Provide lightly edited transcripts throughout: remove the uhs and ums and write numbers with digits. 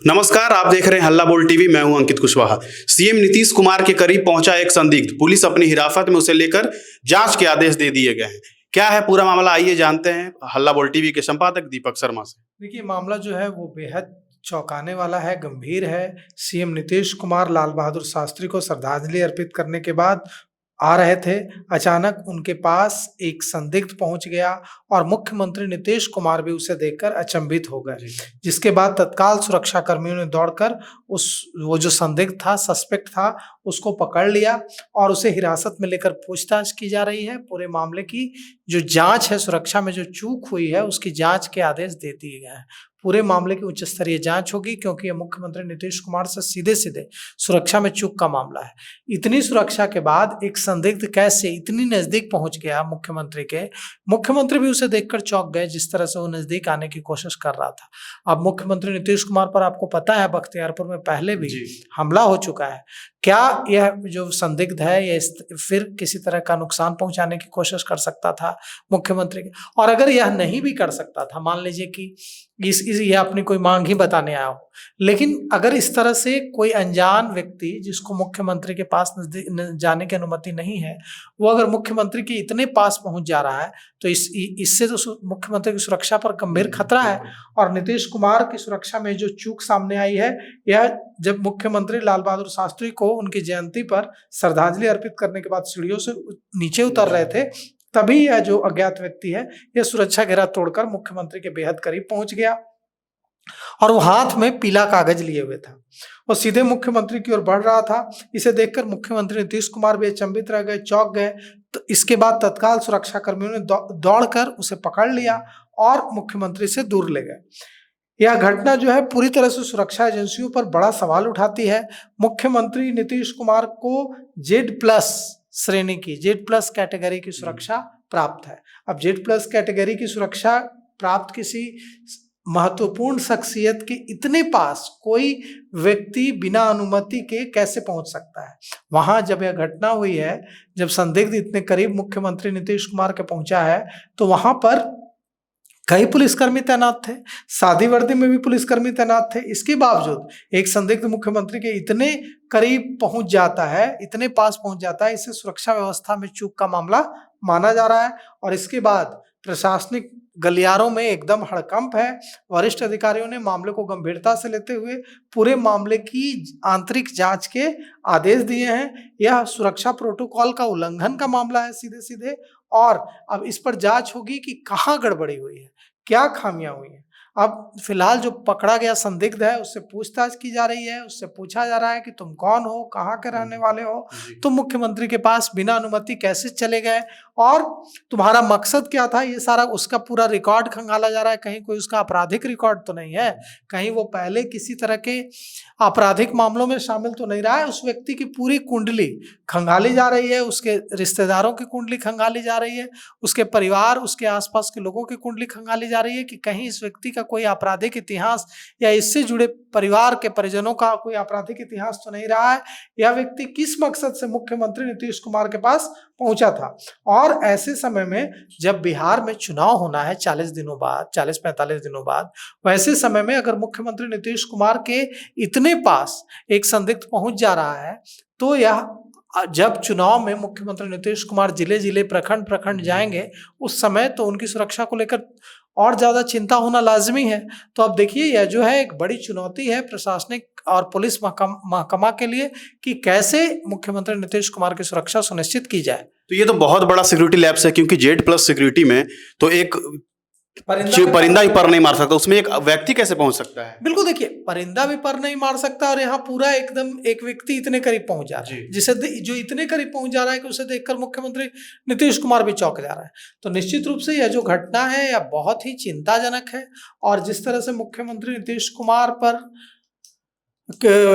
नमस्कार, आप देख रहे हैं हल्ला बोल टीवी। मैं हूं अंकित कुशवाहा। सीएम नीतीश कुमार के करीब पहुंचा एक संदिग्ध, पुलिस अपनी हिरासत में उसे लेकर जांच के आदेश दे दिए गए हैं। क्या है पूरा मामला, आइए जानते हैं हल्ला बोल टीवी के संपादक दीपक शर्मा से। देखिए, मामला जो है वो बेहद चौंकाने वाला है, गंभीर है। सीएम नीतीश कुमार लाल बहादुर शास्त्री को श्रद्धांजलि अर्पित करने के बाद आ रहे थे। अचानक उनके पास एक संदिग्ध पहुंच गया और मुख्यमंत्री नीतीश कुमार भी उसे देखकर अचंभित हो गए, जिसके बाद तत्काल सुरक्षा कर्मियों ने दौड़कर वो जो संदिग्ध था, सस्पेक्ट था, उसको पकड़ लिया और उसे हिरासत में लेकर पूछताछ की जा रही है। पूरे मामले की जो जांच है, सुरक्षा में जो चूक हुई है उसकी जांच के आदेश दे दिए गए हैं। पूरे मामले की उच्च स्तरीय जांच होगी, क्योंकि ये मुख्यमंत्री नीतीश कुमार से सीधे सीधे सुरक्षा में चूक का मामला है। इतनी सुरक्षा के बाद एक संदिग्ध कैसे इतनी नजदीक पहुंच गया मुख्यमंत्री के? मुख्यमंत्री भी उसे देखकर चौंक गए, जिस तरह से वो नजदीक आने की कोशिश कर रहा था। अब मुख्यमंत्री नीतीश कुमार पर आपको पता है, बख्तियारपुर में पहले भी हमला हो चुका है। क्या यह जो संदिग्ध है ये फिर किसी तरह का नुकसान पहुंचाने की कोशिश कर सकता था मुख्यमंत्री के? और अगर यह नहीं भी कर सकता था, मान लीजिए कि ये अपनी कोई मांग ही बताने आया हो, लेकिन अगर इस तरह से कोई अनजान व्यक्ति जिसको मुख्यमंत्री के पास जाने की अनुमति नहीं है, वो अगर मुख्यमंत्री के इतने पास पहुंच जा रहा है, तो इससे तो मुख्यमंत्री की सुरक्षा पर गंभीर खतरा है। और नीतीश कुमार की सुरक्षा में जो चूक सामने आई है, यह जब मुख्यमंत्री लाल बहादुर शास्त्री को उनकी जयंती पर श्रद्धांजलि अर्पित करने के बाद सीढ़ियों से नीचे उतर रहे थे, तभी यह जो अज्ञात व्यक्ति है, यह सुरक्षा घेरा तोड़कर मुख्यमंत्री के बेहद करीब पहुंच गया और वो हाथ में पीला कागज लिए हुए था। वो सीधे मुख्यमंत्री की ओर बढ़ रहा था। इसे देखकर मुख्यमंत्री नीतीश कुमार भी अचंभित रह गए, चौंक गए। तो इसके बाद तत्काल सुरक्षा कर्मियों ने दौड़कर उसे पकड़ लिया और मुख्यमंत्री से दूर ले गए। यह घटना जो है पूरी तरह से सुरक्षा एजेंसियों पर बड़ा सवाल उठाती है। मुख्यमंत्री नीतीश कुमार को Z+ श्रेणी की, Z+ कैटेगरी की सुरक्षा प्राप्त है। अब Z+ कैटेगरी की सुरक्षा प्राप्त किसी महत्वपूर्ण शख्सियत के इतने पास कोई व्यक्ति बिना अनुमति के कैसे पहुंच सकता है? वहां जब यह घटना हुई है, जब संदिग्ध इतने करीब मुख्यमंत्री नीतीश कुमार के पहुंचा है, तो वहां पर कई पुलिसकर्मी तैनात थे, सादी वर्दी में भी पुलिसकर्मी तैनात थे। इसके बावजूद एक संदिग्ध मुख्यमंत्री के इतने करीब पहुंच जाता है, इतने पास पहुंच जाता है, इसे सुरक्षा व्यवस्था में चूक का मामला माना जा रहा है। और इसके बाद प्रशासनिक गलियारों में एकदम हड़कंप है। वरिष्ठ अधिकारियों ने मामले को गंभीरता से लेते हुए पूरे मामले की आंतरिक जांच के आदेश दिए हैं। यह सुरक्षा प्रोटोकॉल का उल्लंघन का मामला है सीधे सीधे, और अब इस पर जांच होगी कि कहाँ गड़बड़ी हुई है, क्या खामियां हुई हैं। अब फिलहाल जो पकड़ा गया संदिग्ध है, उससे पूछताछ की जा रही है। उससे पूछा जा रहा है कि तुम कौन हो, कहाँ के रहने वाले हो, तुम मुख्यमंत्री के पास बिना अनुमति कैसे चले गए और तुम्हारा मकसद क्या था? ये सारा उसका पूरा रिकॉर्ड खंगाला जा रहा है। कहीं कोई उसका आपराधिक रिकॉर्ड तो नहीं है, कहीं वो पहले किसी तरह के आपराधिक मामलों में शामिल तो नहीं रहा है। उस व्यक्ति की पूरी कुंडली खंगाली जा रही है, उसके रिश्तेदारों की कुंडली खंगाली जा रही है, उसके परिवार, उसके आसपास के लोगों की कुंडली खंगाली जा रही है कि कहीं इस व्यक्ति का कोई आपराधिक इतिहास या इससे जुड़े परिवार के परिजनों का कोई आपराधिक इतिहास तो नहीं रहा है। यह व्यक्ति किस मकसद से मुख्यमंत्री नीतीश कुमार के पास पहुंचा था? और ऐसे समय में जब बिहार में चुनाव होना है 40 दिनों बाद, 40-45 दिनों बाद, वैसे समय में अगर मुख्यमंत्री नीतीश कुमार के इतने पास एक संदिग्ध पहुंच जा रहा है, तो यह जब चुनाव में मुख्यमंत्री नीतीश कुमार जिले जिले, प्रखंड प्रखंड जाएंगे, उस समय तो उनकी सुरक्षा को लेकर और ज्यादा चिंता होना लाजमी है। तो अब देखिए, यह जो है एक बड़ी चुनौती है प्रशासनिक और पुलिस महकमा के लिए कि कैसे मुख्यमंत्री नीतीश कुमार की सुरक्षा सुनिश्चित की जाए। तो ये तो बहुत बड़ा सिक्योरिटी लैप्स है, क्योंकि Z+ सिक्योरिटी में तो एक परिंदा भी पर नहीं मार सकता, उसमें एक व्यक्ति कैसे पहुंच सकता है? बिल्कुल, देखिए, परिंदा भी पर नहीं मार सकता, और यहाँ पूरा एकदम एक व्यक्ति इतने करीब पहुंच जा रहा है, जिसे जो इतने करीब पहुंच जा रहा है कि उसे देखकर मुख्यमंत्री नीतीश कुमार भी चौंक जा रहा है। तो निश्चित रूप से यह जो घटना है यह बहुत ही चिंताजनक है। और जिस तरह से मुख्यमंत्री नीतीश कुमार पर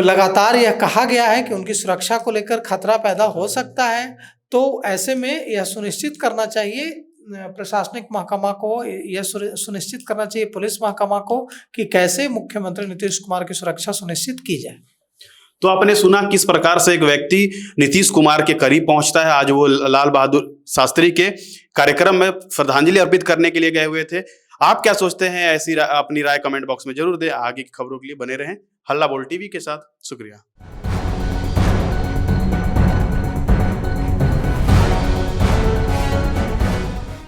लगातार यह कहा गया है कि उनकी सुरक्षा को लेकर खतरा पैदा हो सकता है, तो ऐसे में यह सुनिश्चित करना चाहिए प्रशासनिक महकमा को, यह सुनिश्चित करना चाहिए पुलिस महकमा को कि कैसे मुख्यमंत्री नीतीश कुमार की सुरक्षा सुनिश्चित की जाए। तो आपने सुना किस प्रकार से एक व्यक्ति नीतीश कुमार के करीब पहुंचता है। आज वो लाल बहादुर शास्त्री के कार्यक्रम में श्रद्धांजलि अर्पित करने के लिए गए हुए थे। आप क्या सोचते हैं? ऐसी अपनी राय कमेंट बॉक्स में जरूर दें। आगे की खबरों के लिए बने रहें हल्ला बोल टीवी के साथ। शुक्रिया।